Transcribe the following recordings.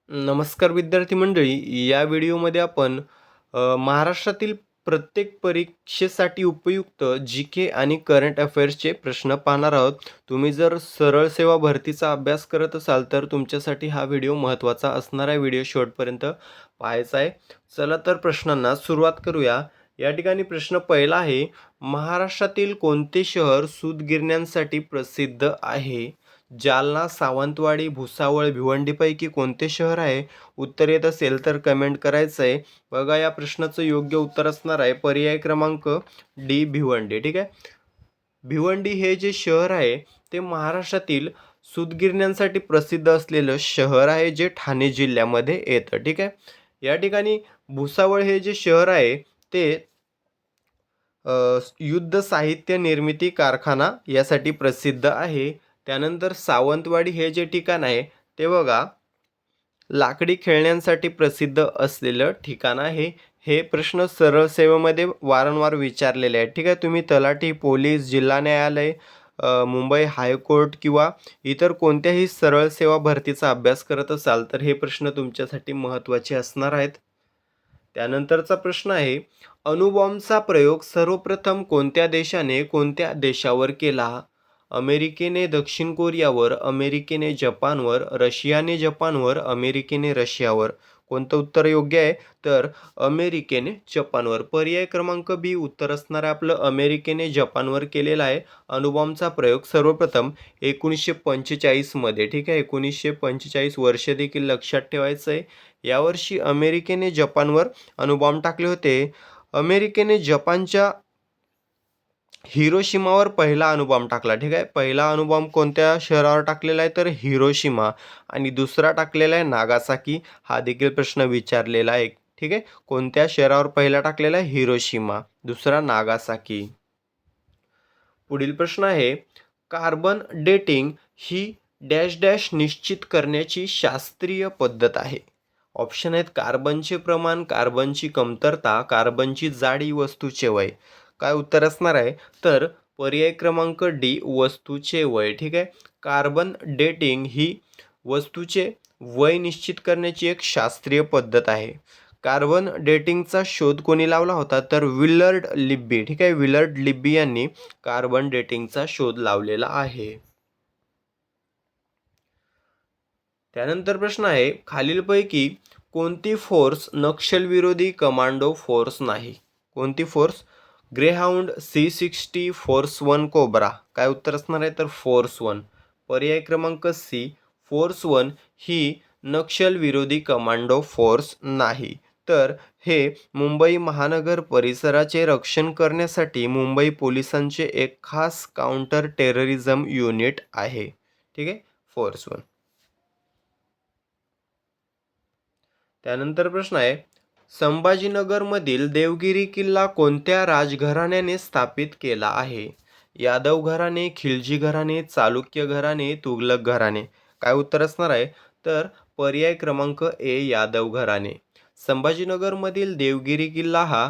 नमस्कार विद्यार्थी मंडळी. या व्हिडिओमध्ये आपण महाराष्ट्रातील प्रत्येक परीक्षेसाठी उपयुक्त जी.के. आणि करंट अफेअर्सचे प्रश्न पाहणार आहोत. तुम्ही जर सरळ सेवा भरतीचा अभ्यास करत असाल तर तुमच्यासाठी हा व्हिडिओ महत्त्वाचा असणार आहे. व्हिडिओ शेवटपर्यंत पाहायचा आहे. चला तर प्रश्नांना सुरुवात करूया. या ठिकाणी प्रश्न पहिला आहे, महाराष्ट्रातील कोणते शहर सूतगिरण्यांसाठी प्रसिद्ध आहे? जालना, सावंतवाडी, भुसावळ, भिवंडीपैकी कोणते शहर आहे? उत्तर येत असेल तर कमेंट करायचं आहे. बघा, या प्रश्नाचं योग्य उत्तर असणार आहे पर्याय क्रमांक डी, भिवंडी. ठीक आहे. भिवंडी हे जे शहर आहे ते महाराष्ट्रातील सूतगिरण्यांसाठी प्रसिद्ध असलेलं शहर आहे, जे ठाणे जिल्ह्यामध्ये येतं. ठीक आहे. या ठिकाणी भुसावळ हे जे शहर आहे ते युद्ध साहित्य निर्मिती कारखाना यासाठी प्रसिद्ध आहे. त्यानंतर सावंतवाडी हे जे ठिकाण आहे ते बघा, लाकडी खेळण्यांसाठी प्रसिद्ध असलेलं ठिकाण आहे. हे प्रश्न सरळ सेवेमध्ये वारंवार विचारलेले आहेत. ठीक आहे. तुम्ही तलाठी, पोलीस, जिल्हा न्यायालय, मुंबई हायकोर्ट किंवा इतर कोणत्याही सरळ सेवा भरतीचा अभ्यास करत असाल तर हे प्रश्न तुमच्यासाठी महत्त्वाचे असणार आहेत. त्यानंतरचा प्रश्न आहे, अणुबॉम्बचा प्रयोग सर्वप्रथम कोणत्या देशाने कोणत्या देशावर केला? अमेरिकेने दक्षिण कोरियावर, अमेरिकेने जपानवर, रशियाने जपानवर, अमेरिकेने रशियावर. कोणतं उत्तर योग्य आहे? तर अमेरिकेने जपानवर. पर्याय क्रमांक बी उत्तर असणार आहे आपलं. अमेरिकेने जपानवर केलेला आहे अणुबॉम्बचा प्रयोग सर्वप्रथम 1945 मध्ये. ठीक आहे. 1945 वर्ष देखील लक्षात ठेवायचं आहे. यावर्षी अमेरिकेने जपानवर अणुबॉम्ब टाकले होते. अमेरिकेने जपानच्या हिरोशिमावर पहिला अणुबॉम्ब टाकला. ठीक आहे. पहिला अणुबॉम्ब कोणत्या शहरावर टाकलेला आहे? तर हिरोशिमा. आणि दुसरा टाकलेला आहे नागासाकी. हा देखील प्रश्न विचारलेला आहे. ठीक आहे. कोणत्या शहरावर पहिला टाकलेला आहे? हिरोशिमा. दुसरा नागासाकी. पुढील प्रश्न आहे, कार्बन डेटिंग ही डॅश डॅश निश्चित करण्याची शास्त्रीय पद्धत आहे. ऑप्शन आहेत, कार्बनचे प्रमाण, कार्बनची कमतरता, कार्बनची जाडी, वस्तूचे वय. काय उत्तर असणार आहे? तर पर्याय क्रमांक डी, वस्तूचे वय. ठीक आहे. कार्बन डेटिंग ही वस्तूचे वय निश्चित करण्याची एक शास्त्रीय पद्धत आहे. कार्बन डेटिंगचा शोध कोणी लावला होता? तर विलर्ड लिब्बी. ठीक आहे. विलर्ड लिब्बी यांनी कार्बन डेटिंगचा शोध लावलेला आहे. त्यानंतर प्रश्न आहे, खालीलपैकी कोणती फोर्स नक्षलविरोधी कमांडो फोर्स नाही? कोणती force? Greyhound, C-60, force 1, cobra. काय उत्तर असणार आहे? तर फोर्स 1. पर्याय क्रमांक सी, फोर्स 1 ही नक्षलविरोधी कमांडो फोर्स नाही. तर हे मुंबई महानगर परिसराचे रक्षण करण्यासाठी मुंबई पोलिसांचे एक खास काउंटर टेररिझम युनिट आहे. ठीक आहे. फोर्स 1. त्यानंतर प्रश्न आहे, संभाजीनगरमधील देवगिरी किल्ला कोणत्या राजघराण्याने स्थापित केला आहे? यादव घराणे, खिलजी घराणे, चालुक्य घराणे, तुघलक घराणे. काय उत्तर असणार आहे? तर पर्याय क्रमांक ए, यादव घराणे. संभाजीनगरमधील देवगिरी किल्ला हा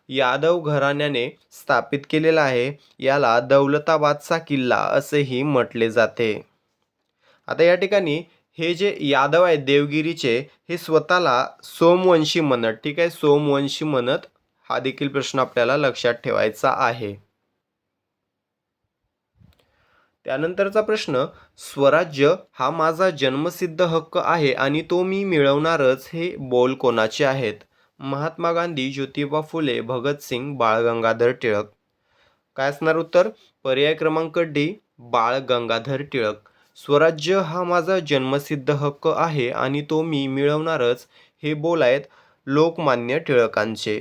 यादव घराण्याने स्थापित केलेला आहे. याला दौलताबादचा किल्ला असेही म्हटले जाते. आता या ठिकाणी हे जे यादव आहेत देवगिरीचे, हे स्वतःला सोमवंशी म्हणत. ठीक आहे. सोमवंशी म्हणत. हा देखील प्रश्न आपल्याला लक्षात ठेवायचा आहे. त्यानंतरचा प्रश्न, स्वराज्य हा माझा जन्मसिद्ध हक्क आहे आणि तो मी मिळवणारच, हे बोल कोणाचे आहेत? महात्मा गांधी, ज्योतिबा फुले, भगतसिंग, बाळ गंगाधर टिळक. काय असणार उत्तर? पर्याय क्रमांक डी, बाळ गंगाधर टिळक. स्वराज्य हा माझा जन्मसिद्ध हक्क आहे आणि तो मी मिळवणारच, हे बोल आहेत लोकमान्य टिळकांचे.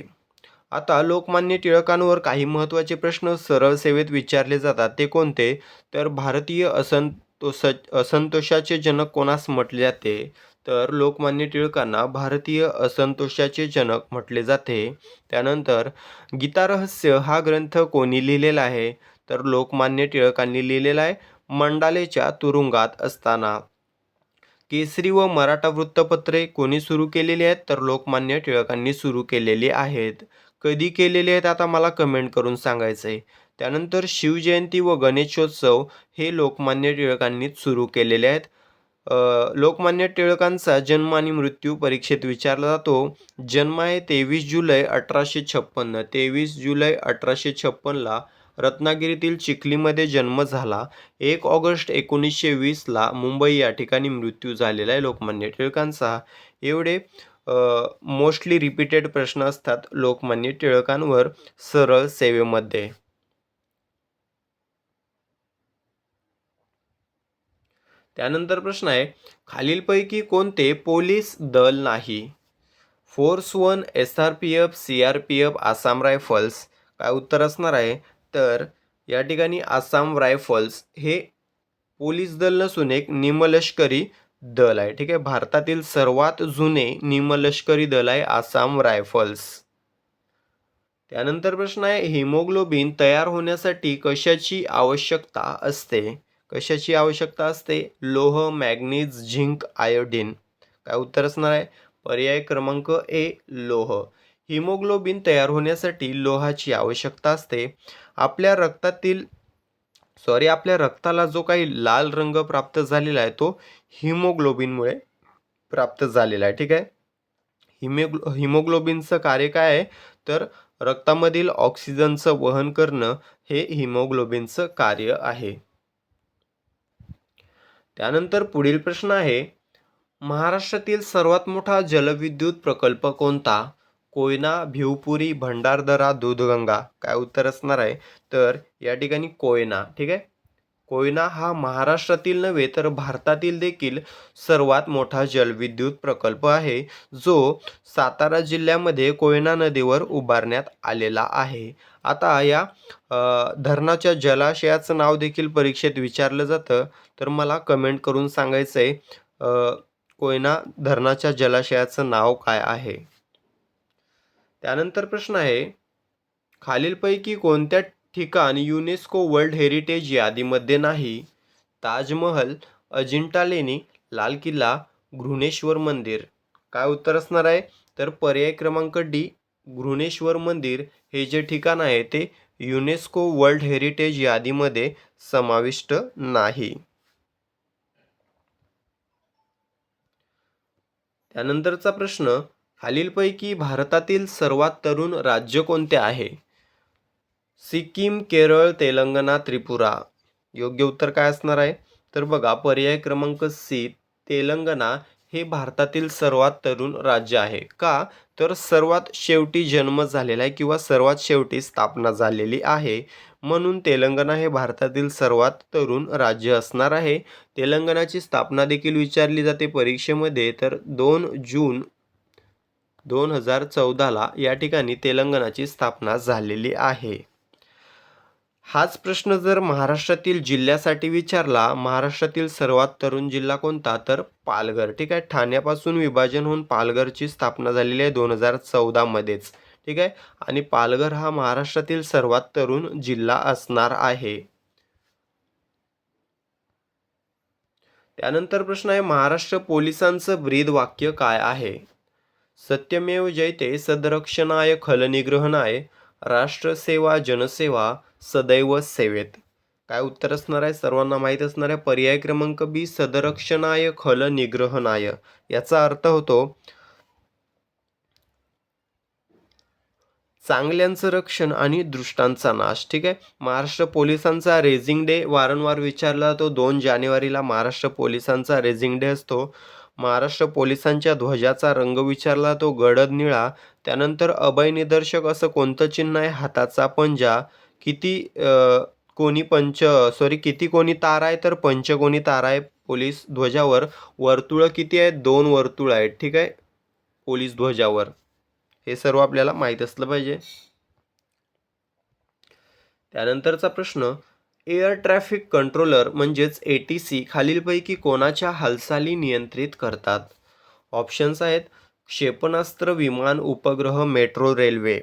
आता लोकमान्य टिळकांवर काही महत्त्वाचे प्रश्न सरळ सेवेत विचारले जातात. ते कोणते? तर भारतीय असंतोषाचे जनक कोणास म्हटले जाते? तर लोकमान्य टिळकांना भारतीय असंतोषाचे जनक म्हटले जाते. त्यानंतर गीतारहस्य हा ग्रंथ कोणी लिहिलेला आहे? तर लोकमान्य टिळकांनी लिहिलेला आहे मंडालेच्या तुरुंगात असताना. केसरी व मराठा वृत्तपत्रे कोणी सुरू केलेली आहेत? तर लोकमान्य टिळकांनी सुरू केलेली आहेत. कधी केलेले आहेत आता मला कमेंट करून सांगायचं आहे. त्यानंतर शिवजयंती व गणेशोत्सव हे लोकमान्य टिळकांनीच सुरू केलेले आहेत. लोकमान्य टिळकांचा जन्म आणि मृत्यू परीक्षेत विचारला जातो. जन्म आहे 23 जुलै 1856. 23 जुलै 1856ला रत्नागिरीतील चिखलीमध्ये जन्म झाला. 1 ऑगस्ट 1920ला मुंबई या ठिकाणी मृत्यू झालेला आहे लोकमान्य टिळकांचा. एवढे मोस्टली रिपीटेड प्रश्न असतात लोकमान्य टिळकांवर सरळ सेवेमध्ये. त्यानंतर प्रश्न आहे, खालीलपैकी कोणते पोलीस दल नाही? Force 1, SRPF, CRPF, Assam rifles. काय उत्तर असणार आहे? तर या ठिकाणी आसाम रायफल्स हे पोलीस दल नसून एक निमलष्करी दल आहे. ठीक आहे, भारतातील सर्वात जुने निमलष्करी दल आहे आसाम रायफल्स. त्यानंतर प्रश्न आहे, हिमोग्लोबिन तयार होण्यासाठी कशाची आवश्यकता असते? कशाची आवश्यकता असते? लोह, मॅग्नीज, झिंक, आयोडीन. काय उत्तर असणार आहे? पर्याय क्रमांक ए, लोह. हिमोग्लोबिन तयार होण्यासाठी लोहाची आवश्यकता असते. आपल्या रक्ताला जो काही लाल रंग प्राप्त झालेला आहे तो हिमोग्लोबिनमुळे प्राप्त झालेला आहे. ठीक आहे, हिमोग्लोबिनचं कार्य काय आहे? तर रक्तामधील ऑक्सिजनचं वहन करणं हे हिमोग्लोबिनचं कार्य आहे. त्यानंतर पुढील प्रश्न आहे, महाराष्ट्रातील सर्वात मोठा जलविद्युत प्रकल्प कोणता? कोयना, भिवपुरी, भंडारदरा, दूधगंगा. काय उत्तर असणार आहे? तर या ठिकाणी कोयना. ठीक आहे, कोयना हा महाराष्ट्रातील नव्हे तर भारतातील देखील सर्वात मोठा जलविद्युत प्रकल्प आहे, जो सातारा जिल्ह्यामध्ये कोयना नदीवर उभारण्यात आलेला आहे. आता या धरणाच्या जलाशयाचं नाव देखील परीक्षेत विचारलं जातं, तर मला कमेंट करून सांगायचं आहे कोयना धरणाच्या जलाशयाचं नाव काय आहे. त्यानंतर प्रश्न आहे, खालीलपैकी कोणत्या ठिकाण युनेस्को वर्ल्ड हेरिटेज यादीमध्ये नाही? ताजमहल, अजिंठा लेणी, लाल किल्ला, घृणेश्वर मंदिर. काय उत्तर असणार आहे? तर पर्याय क्रमांक डी, घृणेश्वर मंदिर हे जे ठिकाण आहे ते युनेस्को वर्ल्ड हेरिटेज यादीमध्ये समाविष्ट नाही. त्यानंतरचा प्रश्न, खालीलपैकी भारतातील सर्वात तरुण राज्य कोणते आहे? सिक्कीम, केरळ, तेलंगणा, त्रिपुरा. योग्य उत्तर काय असणार आहे? तर बघा, पर्याय क्रमांक सी, तेलंगणा हे भारतातील सर्वात तरुण राज्य आहे. का? तर सर्वात शेवटी जन्म झालेला आहे किंवा सर्वात शेवटी स्थापना झालेली आहे, म्हणून तेलंगणा हे भारतातील सर्वात तरुण राज्य असणार आहे. तेलंगणाची स्थापना देखील विचारली जाते परीक्षेमध्ये, तर 2 जून 2014ला या ठिकाणी तेलंगणाची स्थापना झालेली आहे. हाच प्रश्न जर महाराष्ट्रातील जिल्ह्यासाठी विचारला, महाराष्ट्रातील सर्वात तरुण जिल्हा कोणता? तर पालघर. ठीक आहे, ठाण्यापासून विभाजन होऊन पालघरची स्थापना झालेली आहे 2014मध्येच. ठीक आहे, आणि पालघर हा महाराष्ट्रातील सर्वात तरुण जिल्हा असणार आहे. त्यानंतर प्रश्न आहे, महाराष्ट्र पोलिसांचं ब्रीद वाक्य काय आहे? सत्यमेव जयते, सदरक्षणाय खलनिग्रहणाय, राष्ट्रसेवा जनसेवा, सदैव सेवेत. काय उत्तर असणार आहे? सर्वांना माहीत असणार आहे पर्याय क्रमांक बी, सदरक्षणाय खलनिग्रहणाय. याचा अर्थ होतो चांगल्यांचं रक्षण आणि दुष्टांचा नाश. ठीक आहे, महाराष्ट्र पोलिसांचा रेझिंग डे वारंवार विचारला जातो. 2 जानेवारीला महाराष्ट्र पोलिसांचा रेझिंग डे असतो. महाराष्ट्र पोलिसांच्या ध्वजाचा रंग विचारला तो गडद निळा. त्यानंतर अभय निदर्शक असं कोणतं चिन्ह आहे? हाताचा पंजा. किती कोणी तार आहे? तर पंचकोनी तार आहे पोलीस ध्वजावर. वर्तुळ किती आहेत? 2 वर्तुळ आहेत. ठीक आहे, पोलीस ध्वजावर. हे सर्व आपल्याला माहीत असलं पाहिजे. त्यानंतरचा प्रश्न, एअर ट्रॅफिक कंट्रोलर म्हणजेच ATC खालीलपैकी कोणाच्या हालचाली नियंत्रित करतात? ऑप्शन्स आहेत, क्षेपणास्त्र, विमान, उपग्रह, मेट्रो, रेल्वे.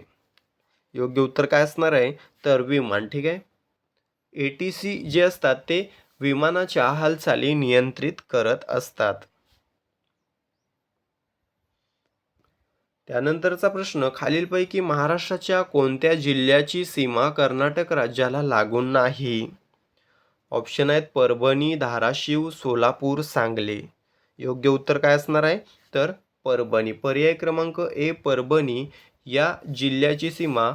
योग्य उत्तर काय असणार आहे? तर विमान. ठीक आहे, ATC जे असतात ते विमानाच्या हालचाली नियंत्रित करत असतात. त्यानंतरचा प्रश्न, खालीलपैकी महाराष्ट्राच्या कोणत्या जिल्ह्याची सीमा कर्नाटक राज्याला लागून नाही? ऑप्शन आहेत, परभणी, धाराशिव, सोलापूर, सांगली. योग्य उत्तर काय असणार आहे तर परभणी. पर्याय क्रमांक ए परभणी या जिल्ह्याची सीमा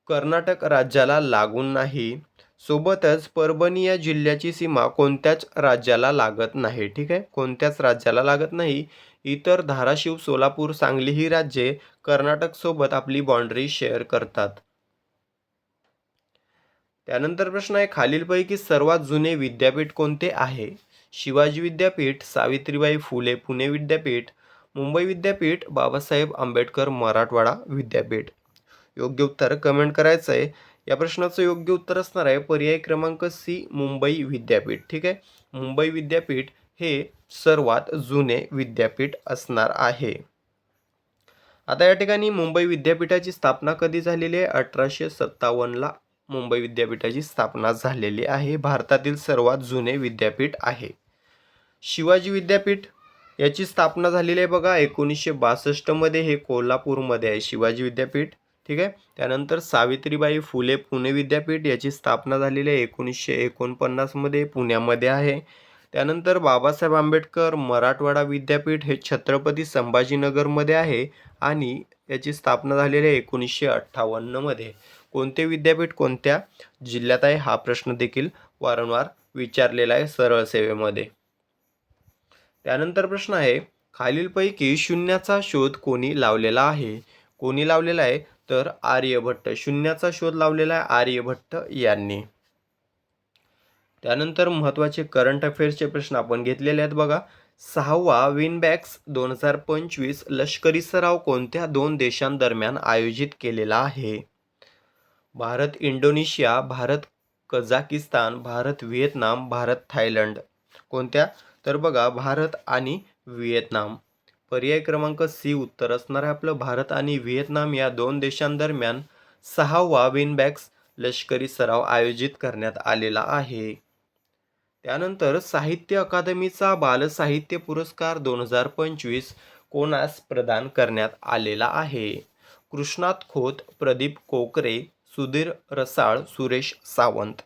कर्नाटक राज्याला लागून नाही. सोबतच परभणी या जिल्ह्याची सीमा कोणत्याच राज्याला लागत नाही. ठीक आहे, कोणत्याच राज्याला लागत नाही. इतर धाराशिव, सोलापूर, सांगली ही राज्ये कर्नाटक सोबत आपली बाउंड्री शेअर करतात. त्यानंतर प्रश्न आहे, खालीलपैकी सर्वात जुने विद्यापीठ कोणते आहे? शिवाजी विद्यापीठ, सावित्रीबाई फुले पुणे विद्यापीठ, मुंबई विद्यापीठ, बाबासाहेब आंबेडकर मराठवाडा विद्यापीठ. योग्य उत्तर कमेंट करायचं आहे. या प्रश्नाचं योग्य उत्तर असणार आहे पर्याय क्रमांक सी मुंबई विद्यापीठ. ठीक आहे, मुंबई विद्यापीठ हे सर्वात जुने विद्यापीठ असणार आहे. आता या ठिकाणी मुंबई विद्यापीठाची स्थापना कधी झालेली आहे? 1857ला मुंबई विद्यापीठाची स्थापना झालेली आहे. भारतातील सर्वात जुने विद्यापीठ आहे. शिवाजी विद्यापीठ याची स्थापना झालेली आहे बघा 1962 मध्ये, हे कोल्हापूरमध्ये आहे शिवाजी विद्यापीठ. ठीक आहे, त्यानंतर सावित्रीबाई फुले पुणे विद्यापीठ याची स्थापना झालेली आहे 1949 मध्ये, पुण्यामध्ये आहे. त्यानंतर बाबासाहेब आंबेडकर मराठवाडा विद्यापीठ हे छत्रपती संभाजीनगरमध्ये आहे आणि याची स्थापना झालेली आहे 1958 मध्ये. कोणते विद्यापीठ कोणत्या जिल्ह्यात आहे हा प्रश्न देखील वारंवार विचारलेला आहे सरळ सेवेमध्ये. त्यानंतर प्रश्न आहे, खालीलपैकी शून्याचा शोध कोणी लावलेला आहे? कोणी लावलेला आहे तर आर्यभट्ट. शून्याचा शोध लावलेला आहे आर्यभट्ट यांनी. त्यानंतर महत्त्वाचे करंट अफेअर्सचे प्रश्न आपण घेतलेले आहेत बघा. 6वा विनबॅक्स 2025 लष्करी सराव कोणत्या दोन देशांदरम्यान आयोजित केलेला आहे? Bharat Indonesia, Bharat Kazakhstan, Bharat Vietnam, Bharat Thailand. कोणत्या तर बघा भारत आणि व्हिएतनाम. पर्याय क्रमांक सी उत्तर असणार आहे आपलं. भारत आणि व्हिएतनाम या दोन देशांदरम्यान 6वा विनबॅक्स लष्करी सराव आयोजित करण्यात आलेला आहे. त्यानंतर साहित्य अकादमीचा बालसाहित्य पुरस्कार 2025 कोणास प्रदान करण्यात आलेला आहे? कृष्णात खोत, प्रदीप कोकरे, सुधीर रसाळ, सुरेश सावंत.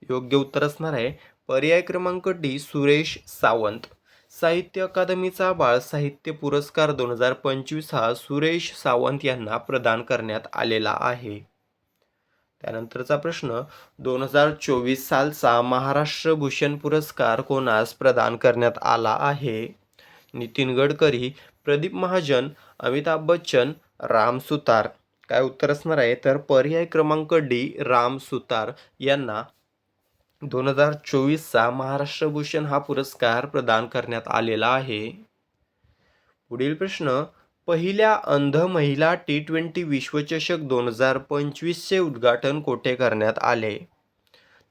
योग्य उत्तर असणार आहे पर्याय क्रमांक डी सुरेश सावंत. साहित्य अकादमीचा बालसाहित्य पुरस्कार 2025 हा सुरेश सावंत यांना प्रदान करण्यात आलेला आहे. त्यानंतरचा प्रश्न, 2024 सालचा महाराष्ट्र भूषण पुरस्कार कोणास प्रदान करण्यात आला आहे? नितीन गडकरी, प्रदीप महाजन, अमिताभ बच्चन, राम सुतार. काय उत्तर असणार आहे तर पर्याय क्रमांक डी राम सुतार यांना 2024चा महाराष्ट्र भूषण हा पुरस्कार प्रदान करण्यात आलेला आहे. पुढील प्रश्न, पहिल्या अंध महिला T20 विश्वचषक 2025चे उद्घाटन कोठे करण्यात आले?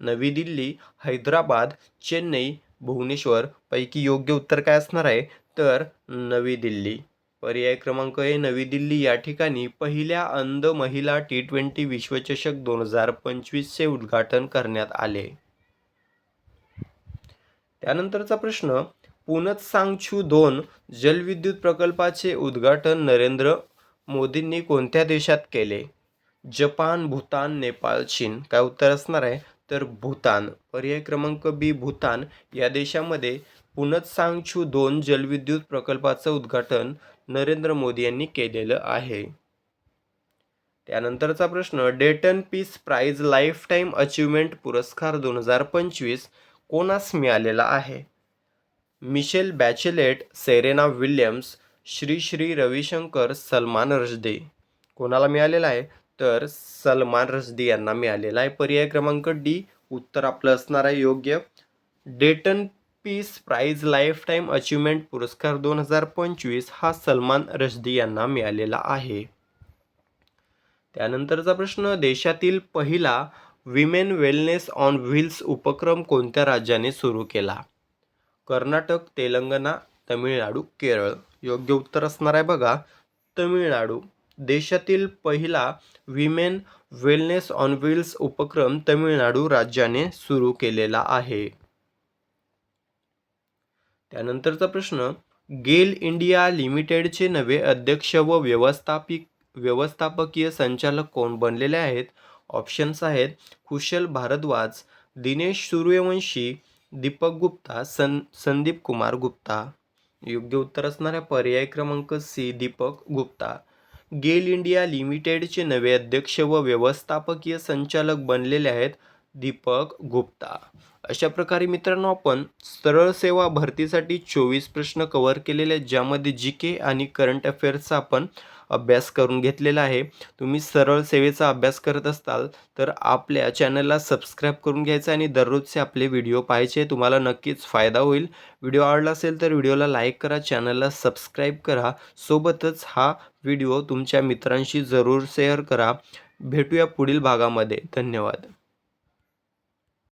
नवी दिल्ली, हैदराबाद, चेन्नई, भुवनेश्वर पैकी योग्य उत्तर काय असणार आहे तर नवी दिल्ली. पर्याय क्रमांक ए नवी दिल्ली या ठिकाणी पहिल्या अंध महिला T20 विश्वचषक 2025चे उद्घाटन करण्यात आले. त्यानंतरचा प्रश्न, पुनत्सांगछू 2 जलविद्युत प्रकल्पाचे उद्घाटन नरेंद्र मोदींनी कोणत्या देशात केले? जपान, भूतान, नेपाळ, चीन. काय उत्तर असणार आहे तर भूतान. पर्याय क्रमांक बी भूतान या देशामध्ये पुनत्सांगछू 2 जलविद्युत प्रकल्पाचं उद्घाटन नरेंद्र मोदी यांनी केलेलं आहे. त्यानंतरचा प्रश्न, Dayton peace prize life time achievement पुरस्कार 2025 कोणास मिळालेला आहे? Michelle Bachelet, Serena Williams, Sri Sri Ravishankar, Salman Rushdie. कोणाला मिळालेला आहे तर सलमान रश्दी यांना मिळालेला आहे. पर्याय क्रमांक डी उत्तर आपलं असणार आहे योग्य. डेटन peace prize life time achievement पुरस्कार 2025 हा सलमान रश्दी यांना मिळालेला आहे. त्यानंतरचा प्रश्न, देशातील पहिला विमेन वेलनेस ऑन व्हील्स उपक्रम कोणत्या राज्याने सुरू केला? कर्नाटक, तेलंगणा, तमिळनाडू, केरळ. योग्य उत्तर असणार आहे बघा तमिळनाडू. देशातील पहिला विमेन वेलनेस ऑन व्हील्स उपक्रम तमिळनाडू राज्याने सुरू केलेला आहे. त्यानंतरचा प्रश्न, गेल इंडिया लिमिटेडचे नवे अध्यक्ष व व्यवस्थापकीय संचालक कोण बनलेले आहेत? ऑप्शन्स आहेत कुशल भारद्वाज, दिनेश सूर्यवंशी, दीपक गुप्ता, संदीप कुमार गुप्ता. योग्य उत्तर असणार आहे पर्याय क्रमांक सी, दीपक गुप्ता. गेल इंडिया लिमिटेडचे नवे अध्यक्ष व व्यवस्थापकीय संचालक बनलेले आहेत दीपक गुप्ता. अशा प्रकारे मित्रांनो आपण सरळ सेवा भरतीसाठी 24 प्रश्न कव्हर केलेले आहेत, ज्यामध्ये जी आणि करंट अफेअर्सचा आपण अभ्यास करून घेतलेला आहे. तुम्ही सरळ सेवेचा अभ्यास करत असाल तर आपल्या चॅनलला सबस्क्राईब करून घ्यायचं आणि दररोजचे आपले व्हिडिओ पाहायचे. तुम्हाला नक्कीच फायदा होईल. व्हिडिओ आवडला असेल तर व्हिडिओला लाईक करा, चॅनलला सबस्क्राईब करा. सोबतच हा व्हिडिओ तुमच्या मित्रांशी जरूर शेअर करा. भेटूया पुढील भागामध्ये. धन्यवाद.